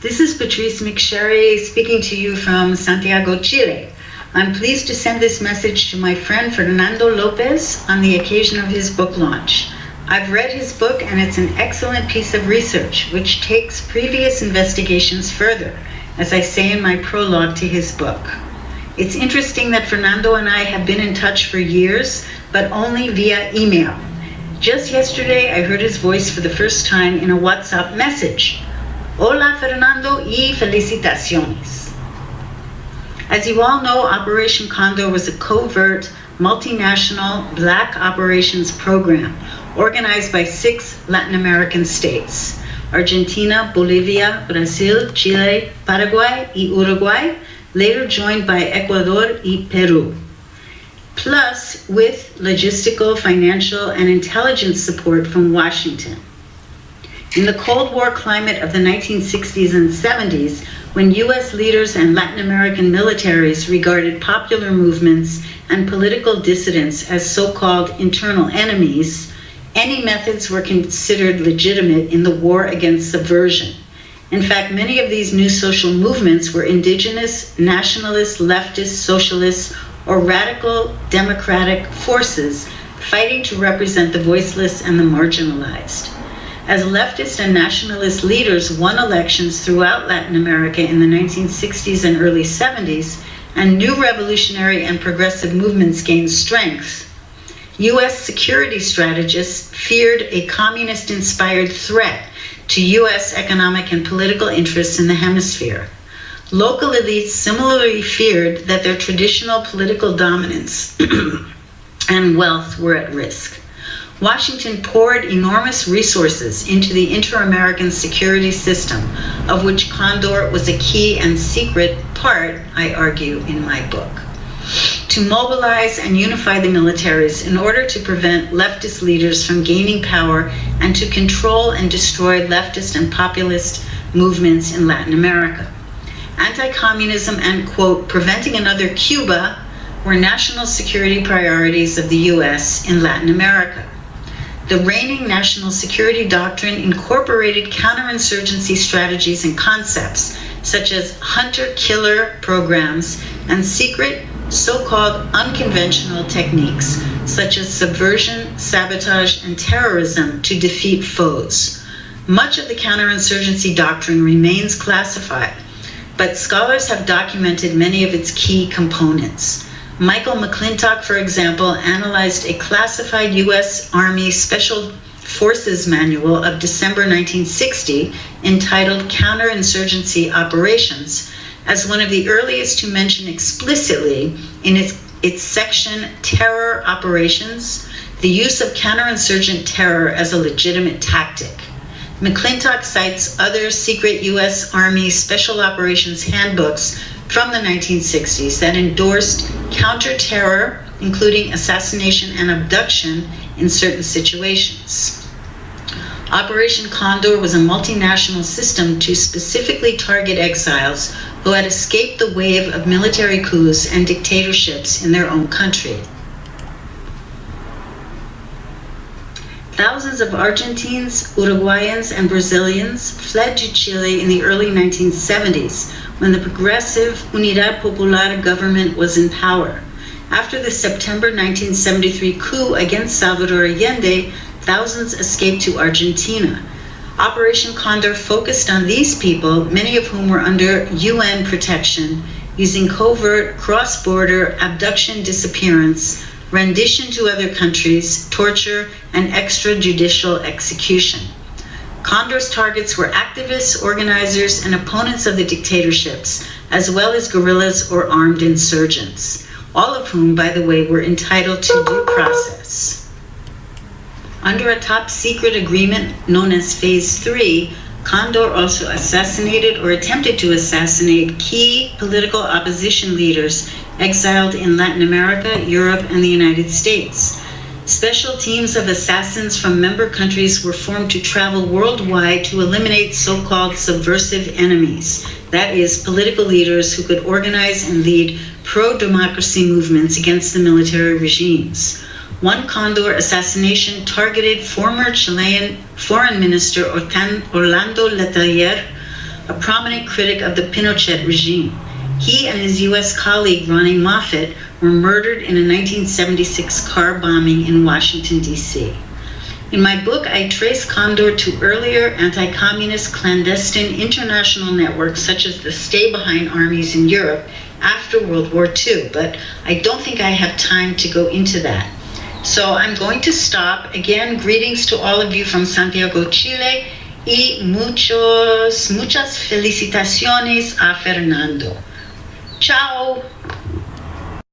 This is Patrice McSherry speaking to you from Santiago, Chile. I'm pleased to send this message to my friend Fernando Lopez on the occasion of his book launch. I've read his book and it's an excellent piece of research which takes previous investigations further, as I say in my prologue to his book. It's interesting that Fernando and I have been in touch for years, but only via email. Just yesterday, I heard his voice for the first time in a WhatsApp message. Hola, Fernando, y felicitaciones. As you all know, Operation Condor was a covert, multinational black operations program organized by 6 Latin American states: Argentina, Bolivia, Brazil, Chile, Paraguay, y Uruguay, later joined by Ecuador y Peru, plus with logistical, financial, and intelligence support from Washington. In the Cold War climate of the 1960s and 70s, when US leaders and Latin American militaries regarded popular movements and political dissidents as so-called internal enemies, any methods were considered legitimate in the war against subversion. In fact, many of these new social movements were indigenous, nationalist, leftist, socialist, or radical democratic forces fighting to represent the voiceless and the marginalized. As leftist and nationalist leaders won elections throughout Latin America in the 1960s and early 70s, and new revolutionary and progressive movements gained strength, US security strategists feared a communist-inspired threat to US economic and political interests in the hemisphere. Local elites similarly feared that their traditional political dominance and wealth were at risk. Washington poured enormous resources into the inter-American security system, of which Condor was a key and secret part, I argue in my book, to mobilize and unify the militaries in order to prevent leftist leaders from gaining power and to control and destroy leftist and populist movements in Latin America. Anti-communism and, quote, preventing another Cuba were national security priorities of the US in Latin America. The reigning national security doctrine incorporated counterinsurgency strategies and concepts, such as hunter-killer programs and secret, so-called unconventional techniques, such as subversion, sabotage, and terrorism to defeat foes. Much of the counterinsurgency doctrine remains classified, but scholars have documented many of its key components. Michael McClintock, for example, analyzed a classified U.S. Army Special Forces manual of December 1960 entitled Counterinsurgency Operations as one of the earliest to mention explicitly in its section Terror Operations the use of counterinsurgent terror as a legitimate tactic. McClintock cites other secret U.S. Army Special Operations handbooks from the 1960s that endorsed counter-terror, including assassination and abduction in certain situations. Operation Condor was a multinational system to specifically target exiles who had escaped the wave of military coups and dictatorships in their own country. Thousands of Argentines, Uruguayans, and Brazilians fled to Chile in the early 1970s when the progressive Unidad Popular government was in power. After the September 1973 coup against Salvador Allende, thousands escaped to Argentina. Operation Condor focused on these people, many of whom were under UN protection, using covert, cross-border abduction, disappearance, rendition to other countries, torture, and extrajudicial execution. Condor's targets were activists, organizers, and opponents of the dictatorships, as well as guerrillas or armed insurgents, all of whom, by the way, were entitled to due process. Under a top-secret agreement known as Phase 3, Condor also assassinated or attempted to assassinate key political opposition leaders exiled in Latin America, Europe, and the United States. Special teams of assassins from member countries were formed to travel worldwide to eliminate so-called subversive enemies, that is, political leaders who could organize and lead pro-democracy movements against the military regimes. One Condor assassination targeted former Chilean Foreign Minister Orlando Letelier, a prominent critic of the Pinochet regime. He and his U.S. colleague Ronnie Moffett were murdered in a 1976 car bombing in Washington, D.C. In my book, I trace Condor to earlier anti-communist clandestine international networks such as the stay-behind armies in Europe after World War II, but I don't think I have time to go into that. So I'm going to stop. Again, greetings to all of you from Santiago, Chile, y muchas felicitaciones a Fernando. Ciao!